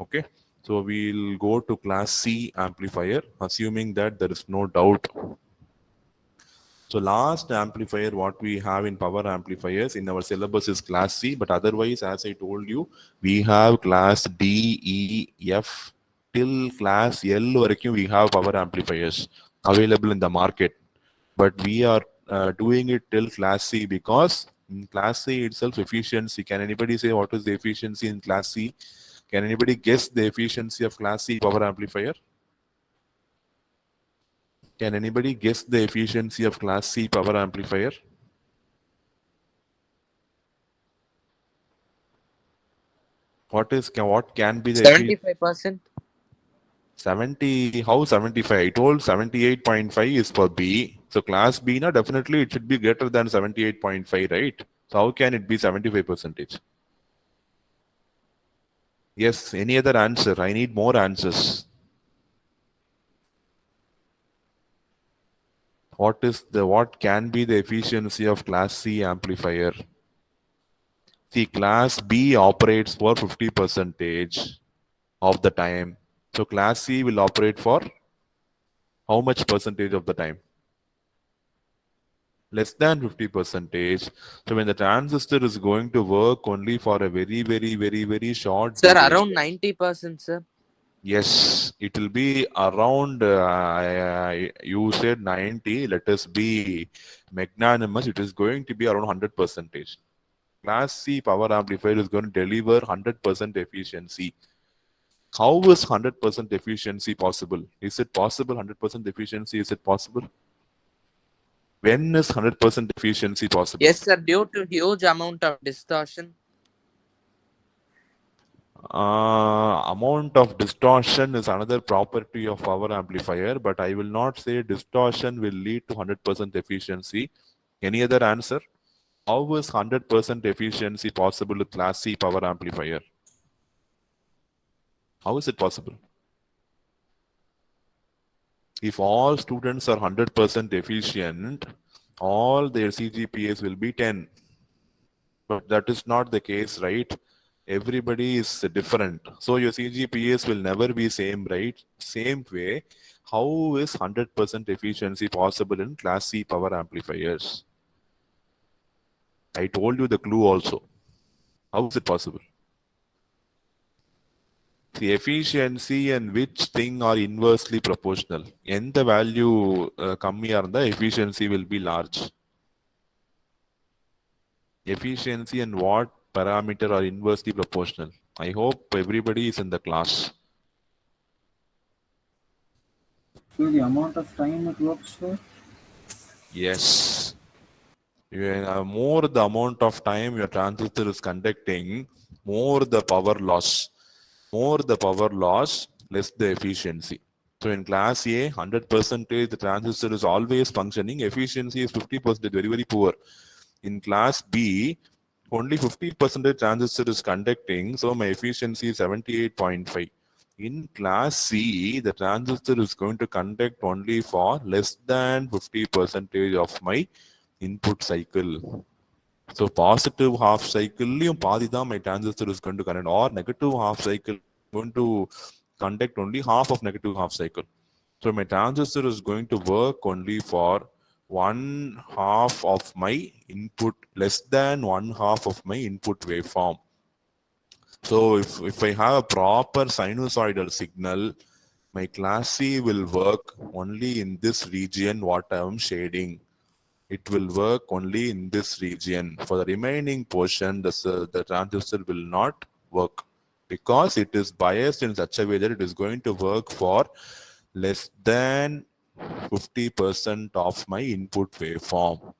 Okay. So we'll go to class C amplifier, assuming that there is no doubt. So last amplifier what we have in power amplifiers in our syllabus is class C, but otherwise, as I told you, we have class D, E, F till class L varakum we have power amplifiers available in the market. But we are doing it till class C because in class C itself efficiency. Can anybody say what is the efficiency in class C? Can anybody guess the efficiency of class C power amplifier? Can anybody guess the efficiency of class C power amplifier? What can be the 75%. 70? How 75? I told 78.5 is for B. So class B na definitely it should be greater than 78.5, right? So how can it be 75 percentage? Yes, any other answer? I need more answers. What can be the efficiency of class C amplifier? See, class B operates for 50 percentage of the time. So class C will operate for how much percentage of the time? Less than 50 percentage. So when the transistor is going to work only for a very, very, very, very short Sir, duration. around 90%, sir. Yes, it will be around, you said 90, let us be magnanimous, it is going to be around 100 percentage. Class C power amplifier is going to deliver 100% efficiency. How is 100% efficiency possible? Is it possible 100% efficiency? Is it possible? When is 100% efficiency possible? Yes, sir. Due to huge amount of distortion. Amount of distortion is another property of power amplifier, but I will not say distortion will lead to 100% efficiency. Any other answer? How is 100% efficiency possible with class C power amplifier? How is it possible? If all students are 100% efficient, all their CGPAs will be 10. But that is not the case, right? Everybody is different. So your CGPAs will never be same, right? Same way, how is 100% efficiency possible in class C power amplifiers? I told you the clue also. How is it possible? The efficiency and which thing are inversely proportional. எந்த value கம்மியா இருந்தா efficiency will be large. Efficiency and what parameter are inversely proportional? I hope everybody is in the class. So the amount of time it works for? Yes. More the amount of time your transistor is conducting, more the power loss. More the power loss, less the efficiency. So in class A, 100% the transistor is always functioning. Efficiency is 50%, very, very poor. In class B, only 50% transistor is conducting, so my efficiency is 78.5. In class C, the transistor is going to conduct only for less than 50% of my input cycle. So positive half cycle, my transistor is going to conduct, or negative half cycle going to conduct only half of negative half cycle. So my transistor is going to work only for one half of my input, less than one half of my input waveform. So if I have a proper sinusoidal signal, my class C will work only in this region what I am shading. It will work only in this region. For the remaining portion, the transistor will not work because it is biased in such a way that it is going to work for less than 50% of my input waveform.